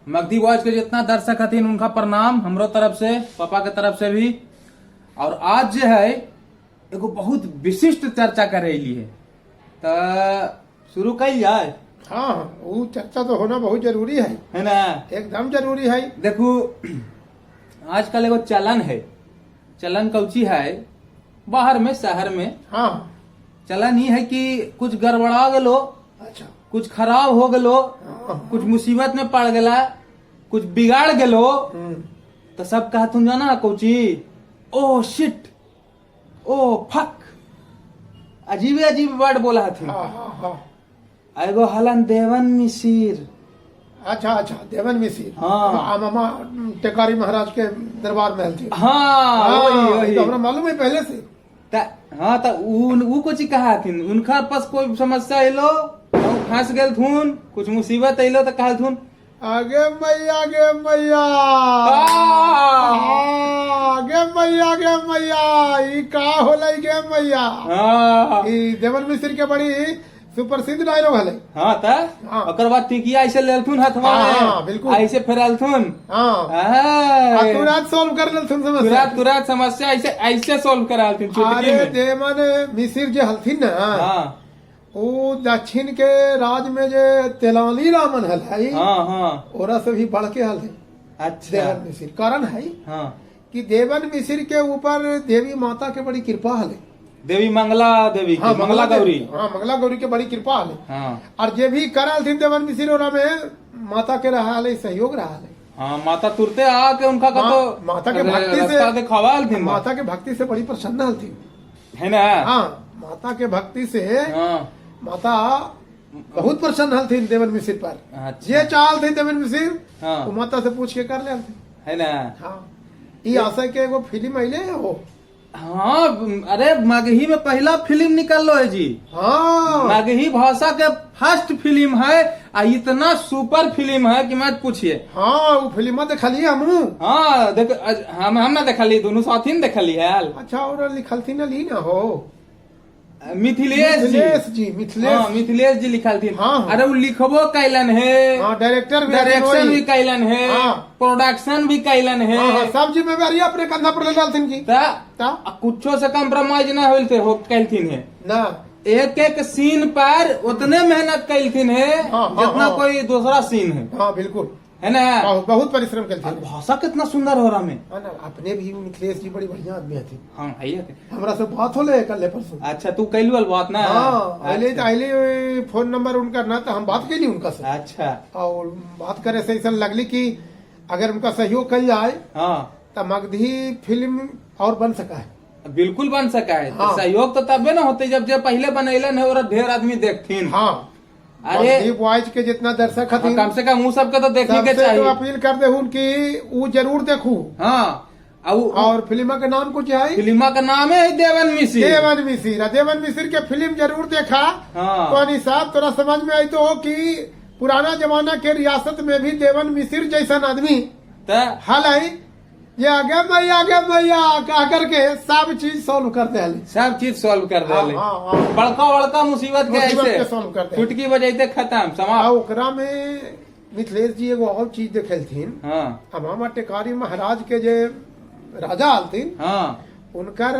Magdhi voice के जितना दर्शक हथिन उनका प्रणाम हमरो तरफ से, पापा के तरफ से भी। और आज जो है एगो बहुत विशिष्ट चर्चा करेली है, तो शुरू कल जाए। हाँ, वो चर्चा तो होना बहुत जरूरी है ना? एकदम जरूरी है। देखो आजकल एगो चलन है, चलन कौची है बाहर में, शहर में। हाँ, चलन ही है कि कुछ गड़बड़ा गलो, अच्छा, कुछ खराब हो गलो, हाँ, कुछ मुसीबत में पड़ गला, कुछ बिगाड़ गलो, तो सब कहा तुम जाना Cauchy, oh shit, oh fuck, अजीब अजीब वर्ड बोला थी। हाँ, हाँ, हाँ। एगो हलन देवन मिसिर। अच्छा अच्छा, देवन मिसिर। हाँ। मामा टेकारी महाराज के दरबार में थी। हाँ, वही वही। तो हमरा मालूम है पहले से। हाँ, तो ऊ कुछ कहा थी, उनका पास कोई समस्या अलो, फंस गए थून, कुछ मुसीबत अलो तो कहा थून आगे मैया, आगे मैया, आगे मैया, आगे मैया, ई का होलै गे मैया। ई देवन मिसिर के बड़ी सुप्रसिद्ध डायलॉग है। हाँ, हाँ। ओकर बाद टिकिया ऐसे लेलथुन हथवा में। हाँ, बिल्कुल। ऐसे फेरलथुन। हाँ, तुरंत सॉल्व कर लेलथुन समस्या। तुरंत समस्या ऐसे ऐसे सॉल्व करालथुन चुटकी अरे में। देवन मिसिर जे हलथिन ना, हाँ वो दक्षिण के राज में जे तेलानी रामन हल है, हाँ हाँ। ओरा से भी बढ़ के हल है अच्छा। देवन मिसिर। कारण है हाँ, कि देवन मिसिर के ऊपर देवी माता के बड़ी कृपा हले। देवी मंगला देवी की, हाँ, मंगला गौरी। हाँ, मंगला गौरी के बड़ी कृपा हले। हाँ और जे भी करल थी देवन मिसिर ओरा में माता के रहा हले, सहयोग रहा हले। हाँ, माता तुरते आके उनका का तो माता के भक्ति रास्ता से दिखावाल थी। माता के भक्ति से बड़ी प्रसन्न हलती है ना? हाँ, माता के भक्ति से हाँ। माता बहुत प्रसन्न हल थी देवन मिसिर पर। अच्छा। जे चाल थे देवन मिसिर, हाँ। वो माता से पूछ के कर ले थे। है ना? हाँ, ये आशा के एगो फिल्म अइले है वो। हाँ, अरे मगही में पहला फिल्म निकल लो है जी। हाँ, मगही भाषा के फर्स्ट फिल्म है, आ इतना सुपर फिल्म है कि मत पूछिए। हाँ, वो फिल्म देखलिए हमू। हाँ देख, हम ना देखली, दोनों साथी ने देखली है। अच्छा, और लिखल थी ना, ली ना हो मिथिलेश जी। मिथिलेश। हाँ, मिथिलेश जी लिखल थी। हाँ, हाँ। अरे वो लिखबो कैलन है, हाँ, डायरेक्टर डायरेक्शन भी कैलन है, हाँ। प्रोडक्शन भी कैलन है। हाँ, सब जिम्मेवारी अपने कंधा पर ले डालथिन की कुछो से कम्प्रोमाइज ना होते हो कैलथिन है ना। एक एक सीन पर उतने मेहनत कैलथिन है हाँ, हाँ, जितना हाँ। कोई दूसरा सीन है। हाँ, बिल्कुल, है ना? बहुत परिश्रम करते और भाषा कितना सुंदर हो रहा में। अपने भी मिथिलेश जी बड़ी बढ़िया आदमी थे। हाँ है ये। हमरा से बात होले कल परसों। अच्छा, तू कैलू वाल बात ना? हाँ, अच्छा। आइले फोन नंबर उनका ना, तो हम बात कैली उनका से। अच्छा। और बात करे से ऐसा लगली कि अगर उनका सहयोग कल जाए हाँ, तो मगधी फिल्म और बन सका है। बिल्कुल बन सका है। हाँ। तो सहयोग तो तबे ना होते जब पहले बनैलन है और ढेर आदमी देखथिन। हाँ, अरे वॉइस के जितना दर्शक हथिन, कम से कम वो सबके तो देखने के सबसे तो चाहिए। अपील कर दे कि वो जरूर देखू। हाँ, और फिल्म का नाम कुछ है, फिल्मा का नाम है देवन मिसिर। देवन मिसिर। देवन मिसिर के फिल्म जरूर देखा। हाँ। तो निसाब तोरा समझ में आई तो कि पुराना जमाना के रियासत में भी देवन मिसिर जैसा आदमी तो हल है, ये आगे मैया कह करके सब चीज सॉल्व कर दे। सब चीज सॉल्व कर दे। हाँ। बड़का बड़का मुसीबत के मुसीबत के ऐसे सॉल्व कर दे। चुटकी बजाइते खत्म समाप्त। ओकरा में मिथिलेश जी एगो और चीज देखेलथिन। हाँ मामा टेकारी महाराज के जे राजा आलथिन, हाँ उनकर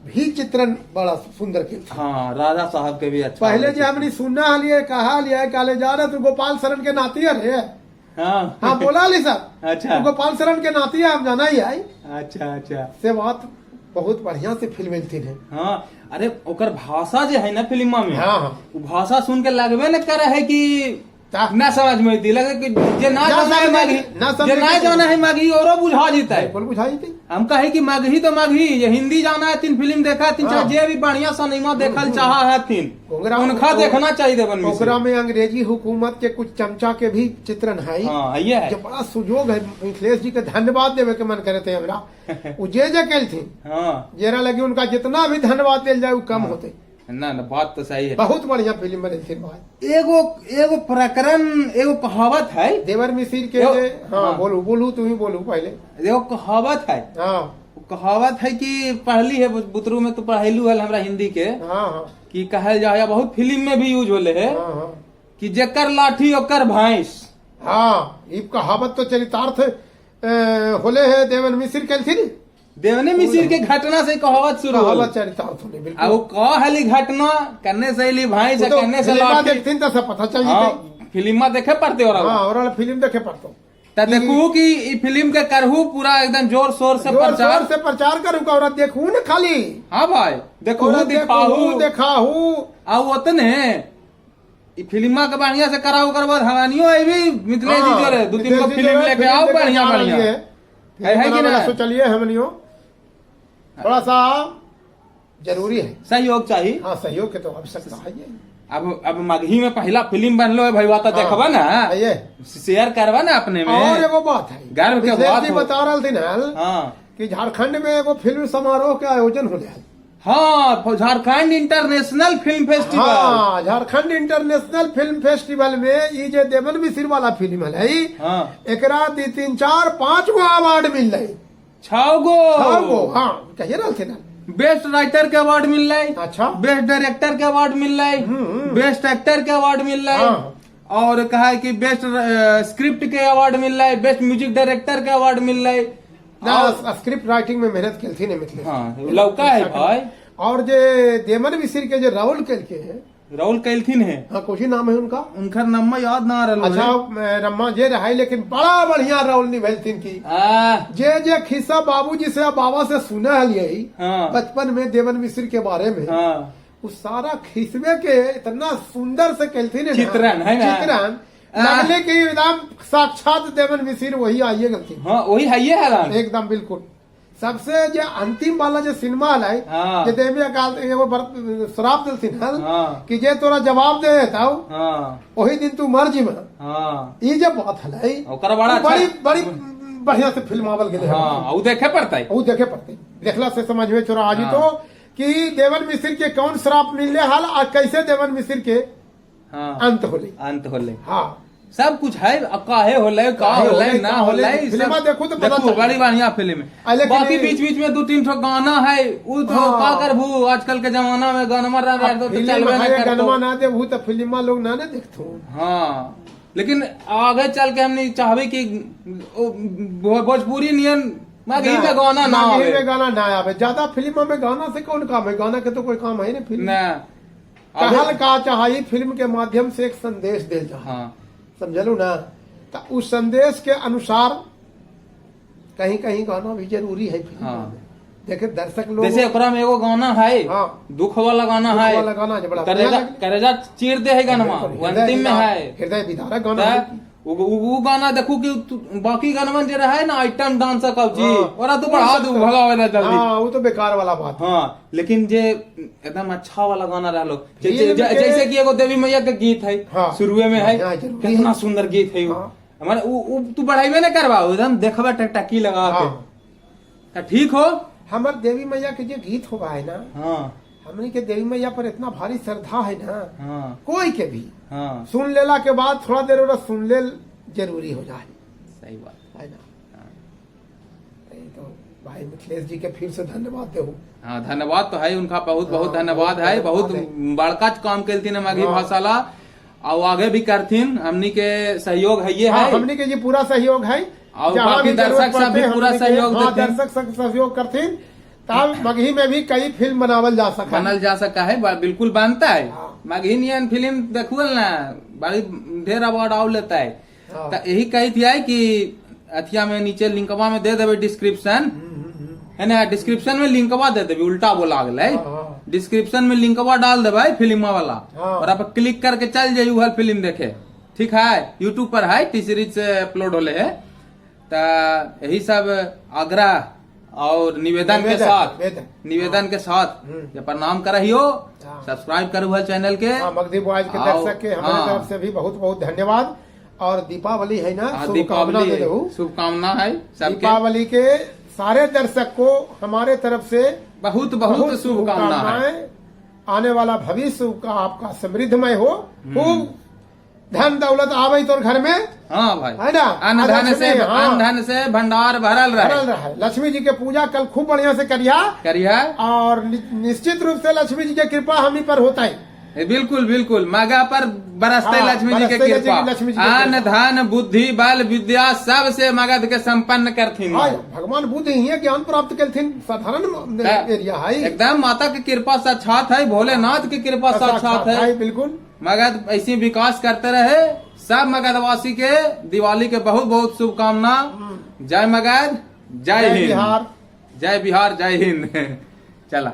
भी चित्रण बड़ा सुंदर के। हाँ, राजा साहब के भी अच्छा। पहले जो हमने सुना लिए कहा लिया काले जा रहे तो गोपाल शरण के नाती है। हाँ हाँ, बोला ली सर। अच्छा। तो गोपाल शरण के नाती है, हम जाना ही है। अच्छा अच्छा से बात बहुत बढ़िया से फिल्म थी है। हाँ, अरे ओकर भाषा जो है ना फिल्मा में, हाँ, हाँ। वो भाषा सुन के लगबे न करे है कि ना समझ में आती, लगे कि जे ना जाना है मगही औरो बुझा जीता है। बिल्कुल बुझाई थी। हम कहे कि मगही तो मगही, ये हिंदी जाना है तीन फिल्म देखा तीन, चाहे जे भी बढ़िया सिनेमा देखल चाहा है तीन, उनका देखना चाहिए देवन मिसिर। ओकरा में अंग्रेजी हुकूमत के कुछ चमचा के भी चित्रण है। हाँ, ये है जो बड़ा सुजोग है। मिथिलेश जी के धन्यवाद देवे के मन करे थे हमरा। वो जे कल थी, हाँ, जेरा लगी उनका जितना भी धन्यवाद दिल जाए वो कम होते। ना बात तो सही है। बहुत बढ़िया फिल्म बनी थी। एगो प्रकरण, एगो कहावत है देवर मिसिर के। हाँ, बोलू तुम ही बोलू पहले। एगो कहावत है। हाँ, कहावत है कि पढ़ली है बुतरू में, तो पढ़ेलू है हमरा हिंदी के। हाँ, कि कहल जाए बहुत फिल्म में भी यूज होले है हाँ, कि जेकर लाठी ओकर भैंस। हाँ ई कहावत तो चरितार्थ होले है देवन मिश्र कैलथिन देवने मिसिर के घटना से कहावत शुरू कहावत होला चरितार्थ होले अब बिल्कुल वो कह हली घटना करने से ली भाई से तो करने से फिल्मा लाठी देखथिन तो सब पता चल हाँ जते फिल्म देखे पड़ते हो रहा हाँ और फिल्म देखे पड़तो त देखू कि ई फिल्म के करहू पूरा एकदम जोर शोर से जोर प्रचार शोर से प्रचार करू का और देखू न खाली हाँ भाई देखू और दिखाहू देखाहू आ ओतने ई फिल्मा के बढ़िया से कराऊ कर बाद हवानियो आई भी मिथिलेश जी जोरे दो तीन को फिल्म लेके आओ बढ़िया बढ़िया है कि ना चलिए हमनियो थोड़ा सा जरूरी है सहयोग चाहिए हाँ सहयोग के तो आवश्यकता है ये। अब मगही में पहला फिल्म बनलो है भैया तो देखबा ना ये शेयर करवा ना अपने में और एगो बात है गर्व के मिथिलेश बात जी हो। बता रहे थे ना हाँ कि झारखंड में एगो फिल्म समारोह के आयोजन हो है हाँ झारखंड इंटरनेशनल फिल्म फेस्टिवल हाँ झारखंड इंटरनेशनल फिल्म फेस्टिवल में ये जो देवन मिश्र वाला फिल्म है हाँ एकरा 3 4 5 गो अवार्ड मिल रही छह गो हाँ कहिए रहे थे ना बेस्ट राइटर के अवार्ड मिल रहा है अच्छा बेस्ट डायरेक्टर के अवार्ड मिल रहा है बेस्ट एक्टर के अवार्ड मिल रहा है हाँ। और कहा है कि बेस्ट स्क्रिप्ट के अवार्ड मिल रहा है बेस्ट म्यूजिक डायरेक्टर के अवार्ड मिल रहा है ना स्क्रिप्ट राइटिंग में मेहनत की थी मिथिलेश हाँ लौका है भाई और जो देवन मिश्र के जो राहुल कल के है राहुल कैलथिन है हाँ कुछ ही नाम है उनका उनका नाम याद ना आ रहा अच्छा रम्मा जे रहा लेकिन बड़ा बढ़िया राहुल निभलथिन की जे खिस्सा बाबूजी से बाबा से सुना है यही हाँ। बचपन में देवन मिश्र के बारे में हाँ उस सारा खिस्मे के इतना सुंदर से कैलथिन चित्रण है ना? चित्रण लगले की एकदम साक्षात देवन मिश्र वही आइए गलती हाँ वही है ये है एकदम बिल्कुल सबसे जो अंतिम वाला जो सिनेमा है हाँ। जे देवी अकाल एगो श्राप दिलथिन हल हाँ। कि जे तोरा जवाब दे देताऊ हाँ वही दिन तू मर जी में हाँ ये जो बात है ओकरा बड़ा बड़ी अच्छा बड़ी बढ़िया से फिल्म आवल गेले हाँ वो देखे पड़ता है वो देखे पड़ते देखला से समझ में चोरा आज हाँ। तो कि देवन मिश्र के कौन श्राप मिलने हाल और कैसे देवन मिश्र के हाँ अंत होले अंत होले हाँ सब कुछ है अब काहे होले का होले ना होले फिल्मा देखो तो पता देखो चले। बड़ी बढ़िया फिल्म है लेकिन बाकी ये- बीच बीच में 2-3 ठो गाना है वो तो हाँ। का करबू आजकल के जमाना में गाना मर रहा है तो फिल्म चलबे ना है करतो गनमा ना दे तो फिल्मा लोग ना देखतो हाँ लेकिन आगे चल के हमने चाहबे कि भोजपुरी नियन मगही में गाना ना मगही आवे में गाना ना आवे ज्यादा फिल्मों में गाना से कौन काम है गाना के तो कोई काम है नहीं फिल्म ना कहल आगे- का चाहिए फिल्म के माध्यम से एक संदेश दे जा हाँ समझलू ना तो उस संदेश के अनुसार कहीं कहीं गाना भी जरूरी है फिल्म हाँ। में देखे दर्शक लोग जैसे ओकरा में एगो गाना है हाँ। दुख वाला गाना दुख है वाला गाना जो बड़ा करेजा बढ़िया लगे। करेजा चीर दे है गाना वो अंतिम में है हृदय विदारक गाना है। वो गाना देखू कि बाकी गाना जो रहा है ना आइटम डांस का जी हाँ। और तू बढ़ा दू भगावे ना जल्दी हाँ वो तो बेकार वाला बात है। हाँ लेकिन जे एकदम अच्छा वाला गाना रहलो फिल्म के- जैसे कि एगो देवी मैया के गीत है हाँ। शुरुए में है हाँ, जरूरी कितना है। सुंदर गीत है वो हाँ। हमारे तू बढ़ाई ना करवा एकदम देखबा टकटकी लगा के हाँ। तो ठीक हो हमार देवी मैया के जो गीत होगा है ना हाँ हमने के देवी मैया पर इतना भारी श्रद्धा है ना हाँ कोई के भी हाँ सुन लेला के बाद थोड़ा देर और सुन ले जरूरी हो जाए सही बात है ना तो भाई मिथिलेश जी के फिर से धन्यवाद देहूँ हाँ धन्यवाद तो है उनका बहुत बहुत हाँ, धन्यवाद है बहुत बड़का काम कैलथिन मगही हाँ। भाषाला और आगे भी करथिन हमनी के सहयोग है ये हाँ, है हमने के जी पूरा सहयोग है और जहाँ बाकी भी जरूरत दर्शक सब भी पड़ते, पूरा हमनी के- सहयोग हाँ, देते हैं। दर्शक सब सहयोग करथिन तब मगही में भी कई फिल्म बनावल जा सका बनल जा सका है बिल्कुल बनता है हाँ। मगहीनियन फिल्म देखुअल ना बड़ी ढेर अवार्ड आउ लेता है हाँ। तो यही कही थी है कि अथिया में नीचे लिंकवा में दे देवे डिस्क्रिप्शन है ना डिस्क्रिप्शन में लिंकवा दे देवे उल्टा बोला गया हाँ, हाँ। डिस्क्रिप्शन में लिंकवा डाल देवे फिल्म वाला हाँ। और आप क्लिक करके चल जाइए हर फिल्म देखे ठीक है यूट्यूब पर है टी सीरीज से अपलोड होले है तो यही सब आग्रह और निवेदन के साथ निवेदन के साथ ये प्रणाम करहियो हाँ। सब्सक्राइब करू है चैनल के हाँ, मगधी बॉयज के आओ, दर्शक के हमारे हाँ। तरफ से भी बहुत बहुत धन्यवाद और दीपावली है ना हाँ, शुभकामना दे दो शुभकामना है सबके दीपावली के सारे दर्शक को हमारे तरफ से बहुत बहुत शुभकामना है आने वाला भविष्य का आपका समृद्धमय हो खूब धन दौलत आवे तो घर में हाँ भाई है ना अन्न धन से हाँ। अन्न धन से भंडार भरल भरल रहे रहे लक्ष्मी जी के पूजा कल खूब बढ़िया से करिया करिया और निश्चित रूप से लक्ष्मी जी की कृपा हम पर होता है बिल्कुल बिल्कुल मगा पर बरसते हाँ, लक्ष्मी जी के बरसते कृपा लक्ष्मी जी के अन्न कृपा। धन बुद्धि बल विद्या सब से मगध के संपन्न करथिन। हाँ, भगवान बुद्ध ही है ज्ञान प्राप्त करथिन साधारण एरिया है एकदम माता की कृपा साक्षात है, भोलेनाथ की कृपा साक्षात है। बिल्कुल मगध ऐसे विकास करते रहे। सब मगधवासी के दिवाली के बहुत बहुत शुभकामना। जय मगध, जय जय हिंद, बिहार। जय बिहार, जय हिंद। चला।